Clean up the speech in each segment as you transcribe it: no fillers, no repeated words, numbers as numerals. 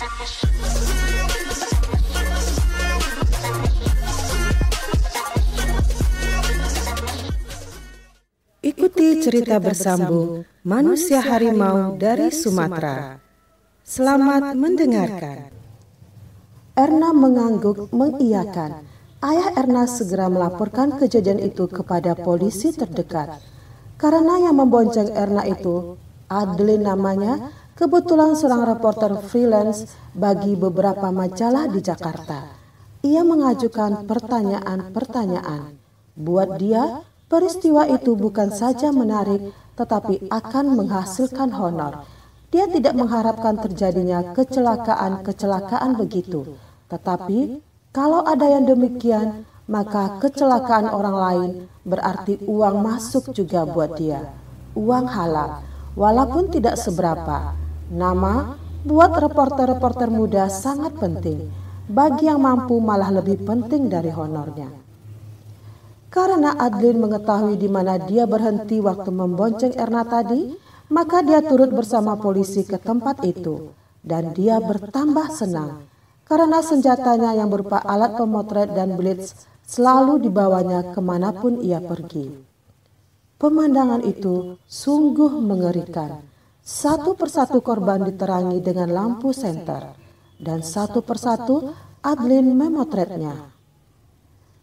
Ikuti cerita bersambung Manusia Harimau dari Sumatera. Selamat mendengarkan. Erna mengangguk mengiyakan. Ayah Erna segera melaporkan kejadian itu kepada polisi terdekat. Karena yang membonceng Erna itu, Adeline namanya, kebetulan seorang reporter freelance bagi beberapa majalah di Jakarta. Ia mengajukan pertanyaan-pertanyaan. Buat dia, peristiwa itu bukan saja menarik, tetapi akan menghasilkan honor. Dia tidak mengharapkan terjadinya kecelakaan-kecelakaan begitu. Tetapi, kalau ada yang demikian, maka kecelakaan orang lain berarti uang masuk juga buat dia. Uang halal, walaupun tidak seberapa. Nama buat reporter-reporter muda sangat penting. Bagi yang mampu malah lebih penting dari honornya. Karena Adeline mengetahui di mana dia berhenti waktu membonceng Erna tadi, maka dia turut bersama polisi ke tempat itu. Dan dia bertambah senang, karena senjatanya yang berupa alat pemotret dan blitz selalu dibawanya kemanapun ia pergi. Pemandangan itu sungguh mengerikan. Satu persatu korban diterangi dengan lampu senter, dan satu persatu Adeline memotretnya.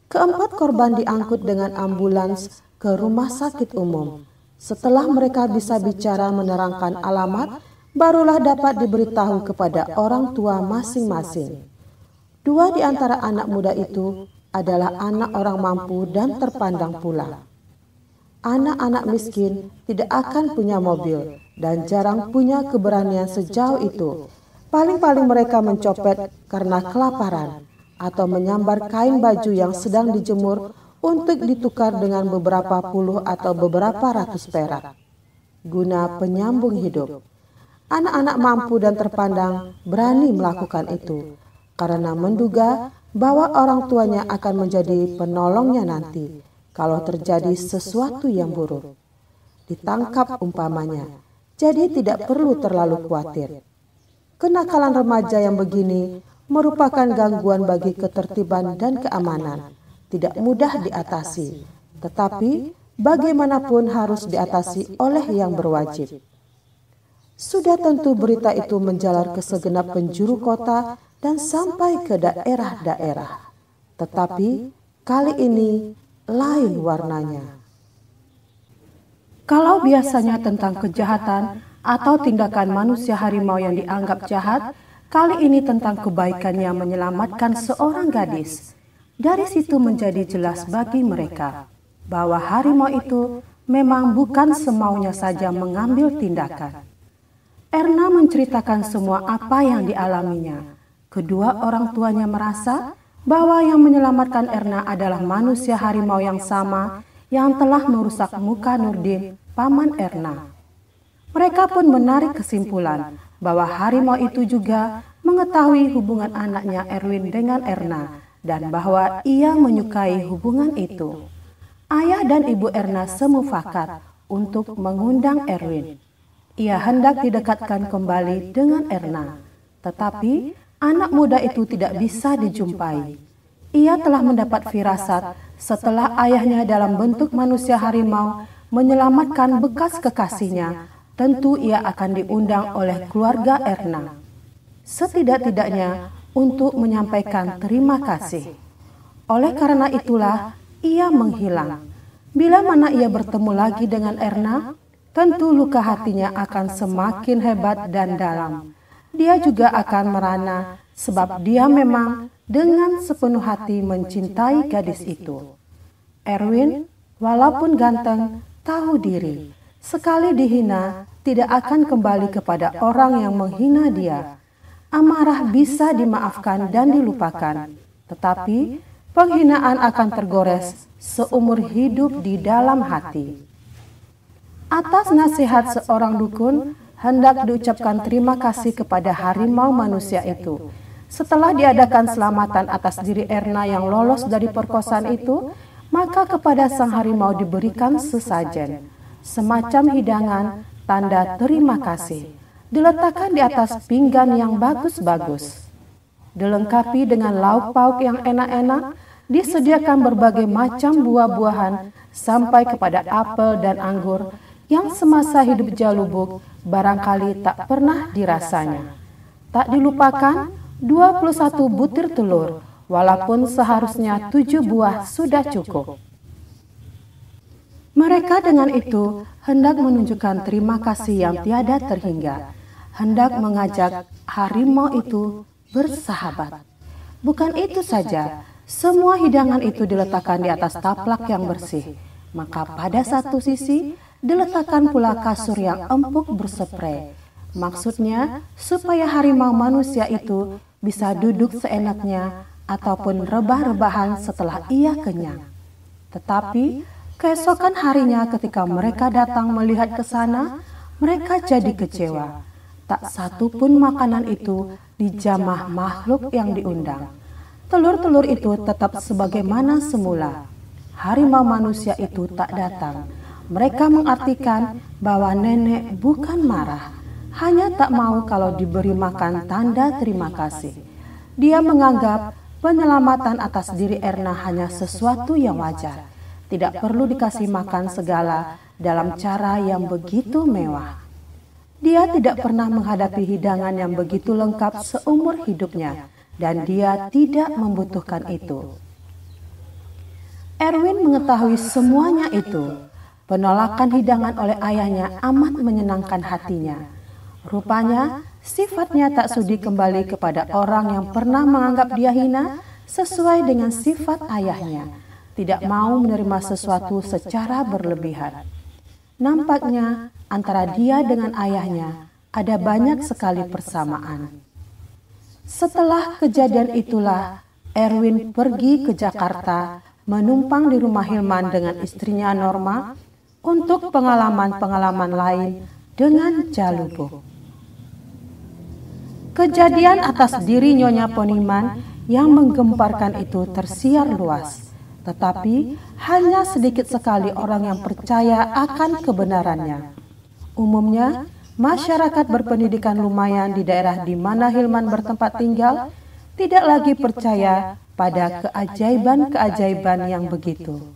Keempat korban diangkut dengan ambulans ke rumah sakit umum. Setelah mereka bisa bicara menerangkan alamat, barulah dapat diberitahu kepada orang tua masing-masing. Dua di antara anak muda itu adalah anak orang mampu dan terpandang pula. Anak-anak miskin tidak akan punya mobil dan jarang punya keberanian sejauh itu. Paling-paling mereka mencopet karena kelaparan, atau menyambar kain baju yang sedang dijemur untuk ditukar dengan beberapa puluh atau beberapa ratus perak, guna penyambung hidup. Anak-anak mampu dan terpandang berani melakukan itu, karena menduga bahwa orang tuanya akan menjadi penolongnya nanti, kalau terjadi sesuatu yang buruk. Ditangkap umpamanya, jadi tidak perlu terlalu khawatir. Kenakalan remaja yang begini merupakan gangguan bagi ketertiban dan keamanan. Tidak mudah diatasi, tetapi bagaimanapun harus diatasi oleh yang berwajib. Sudah tentu berita itu menjalar ke segenap penjuru kota dan sampai ke daerah-daerah. Tetapi kali ini lain warnanya. Kalau biasanya tentang kejahatan atau tindakan manusia harimau yang dianggap jahat, kali ini tentang kebaikannya menyelamatkan seorang gadis. Dari situ menjadi jelas bagi mereka bahwa harimau itu memang bukan semaunya saja mengambil tindakan. Erna menceritakan semua apa yang dialaminya. Kedua orang tuanya merasa bahwa yang menyelamatkan Erna adalah manusia harimau yang sama yang telah merusak muka Nurdin, paman Erna. Mereka pun menarik kesimpulan bahwa harimau itu juga mengetahui hubungan anaknya Erwin dengan Erna dan bahwa ia menyukai hubungan itu. Ayah dan ibu Erna semufakat untuk mengundang Erwin. Ia hendak didekatkan kembali dengan Erna, tetapi anak muda itu tidak bisa dijumpai. Ia telah mendapat firasat setelah ayahnya dalam bentuk manusia harimau menyelamatkan bekas kekasihnya. Tentu ia akan diundang oleh keluarga Erna. Setidak-tidaknya untuk menyampaikan terima kasih. Oleh karena itulah ia menghilang. Bila mana ia bertemu lagi dengan Erna, tentu luka hatinya akan semakin hebat dan dalam. Dia juga akan merana sebab dia memang dengan sepenuh hati mencintai gadis itu. Erwin, walaupun ganteng, tahu diri. Sekali dihina, tidak akan kembali kepada orang yang menghina dia. Amarah bisa dimaafkan dan dilupakan, tetapi penghinaan akan tergores seumur hidup di dalam hati. Atas nasihat seorang dukun, hendak diucapkan terima kasih kepada harimau manusia itu. Setelah diadakan selamatan atas diri Erna yang lolos dari perkosaan itu, maka kepada sang harimau diberikan sesajen, semacam hidangan tanda terima kasih. diletakkan di atas pinggan yang bagus-bagus. Dilengkapi dengan lauk pauk yang enak-enak, disediakan berbagai macam buah-buahan sampai kepada apel dan anggur yang semasa hidup Jalubuk barangkali tak pernah dirasanya. Tak dilupakan 21 butir telur, walaupun seharusnya 7 buah sudah cukup. Mereka dengan itu hendak menunjukkan terima kasih yang tiada terhingga, hendak mengajak harimau itu bersahabat. Bukan itu saja, semua hidangan itu diletakkan di atas taplak yang bersih. Maka pada satu sisi diletakkan pula kasur yang empuk bersprei. Maksudnya supaya harimau manusia itu bisa duduk seenaknya ataupun rebah-rebahan setelah ia kenyang. Tetapi keesokan harinya ketika mereka datang melihat ke sana, mereka jadi kecewa. Tak satu pun makanan itu dijamah makhluk yang diundang. Telur-telur itu tetap sebagaimana semula. Harimau manusia itu tak datang. Mereka mengartikan bahwa nenek bukan marah, hanya tak mau kalau diberi makan tanda terima kasih. Dia menganggap penyelamatan atas diri Erna hanya sesuatu yang wajar. Tidak perlu dikasih makan segala dalam cara yang begitu mewah. Dia tidak pernah menghadapi hidangan yang begitu lengkap seumur hidupnya, dan dia tidak membutuhkan itu. Erwin mengetahui semuanya itu. Penolakan hidangan oleh ayahnya amat menyenangkan hatinya. Rupanya sifatnya tak sudi kembali kepada orang yang pernah menganggap dia hina sesuai dengan sifat ayahnya. Tidak mau menerima sesuatu secara berlebihan. Nampaknya antara dia dengan ayahnya ada banyak sekali persamaan. Setelah kejadian itulah Erwin pergi ke Jakarta menumpang di rumah Hilman dengan istrinya Norma untuk pengalaman-pengalaman lain dengan Jalubuk. Kejadian atas diri Nyonya Poniman yang menggemparkan itu tersiar luas. Tetapi hanya sedikit sekali orang yang percaya akan kebenarannya. Umumnya, masyarakat berpendidikan lumayan di daerah di mana Hilman bertempat tinggal tidak lagi percaya pada keajaiban-keajaiban yang begitu.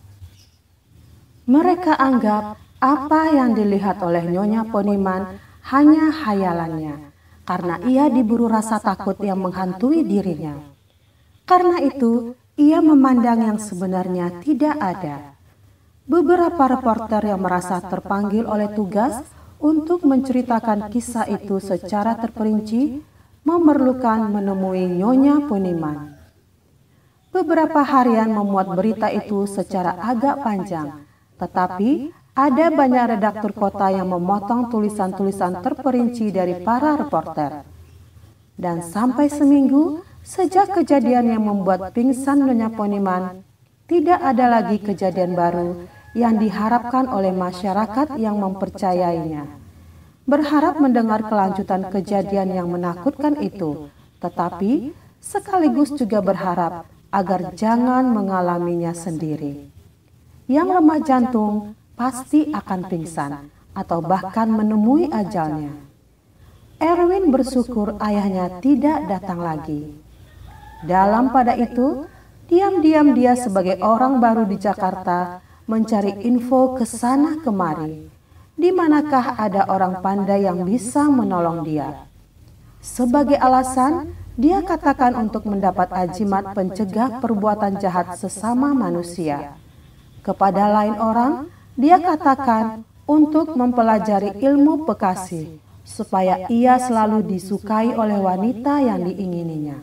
Mereka anggap apa yang dilihat oleh Nyonya Poniman hanya hayalannya, karena ia diburu rasa takut yang menghantui dirinya. Karena itu, ia memandang yang sebenarnya tidak ada. Beberapa reporter yang merasa terpanggil oleh tugas untuk menceritakan kisah itu secara terperinci memerlukan menemui Nyonya Poniman. Beberapa harian memuat berita itu secara agak panjang, tetapi ada banyak redaktur kota yang memotong tulisan-tulisan terperinci dari para reporter. Dan sampai seminggu sejak kejadian yang membuat pingsan Nyonya Poniman, tidak ada lagi kejadian baru yang diharapkan oleh masyarakat yang mempercayainya. Berharap mendengar kelanjutan kejadian yang menakutkan itu, tetapi sekaligus juga berharap agar jangan mengalaminya sendiri. Yang lemah jantung pasti akan pingsan atau bahkan menemui ajalnya. Erwin bersyukur ayahnya tidak datang lagi. Dalam pada itu, diam-diam dia sebagai orang baru di Jakarta mencari info ke sana kemari. Di manakah ada orang pandai yang bisa menolong dia? Sebagai alasan, dia katakan untuk mendapat ajimat pencegah perbuatan jahat sesama manusia. Kepada lain orang, dia katakan untuk mempelajari ilmu pekasi, supaya ia selalu disukai oleh wanita yang diingininya.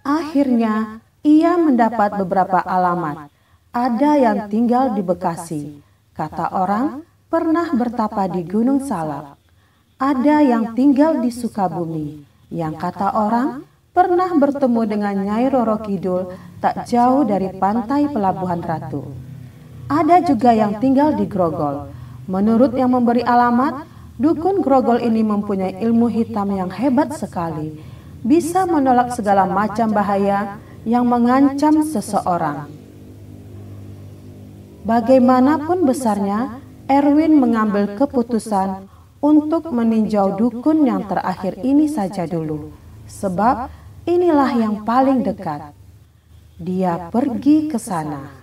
Akhirnya, ia mendapat beberapa alamat. Ada yang tinggal di Bekasi. Kata orang, pernah bertapa di Gunung Salak. Ada yang tinggal di Sukabumi. Yang kata orang, pernah bertemu dengan Nyai Roro Kidul tak jauh dari pantai Pelabuhan Ratu. Ada juga yang tinggal di Grogol. Menurut yang memberi alamat, dukun Grogol ini mempunyai ilmu hitam yang hebat sekali. Bisa menolak segala macam bahaya yang mengancam seseorang. Bagaimanapun besarnya, Erwin mengambil keputusan untuk meninjau dukun yang terakhir ini saja dulu, sebab inilah yang paling dekat. Dia pergi ke sana.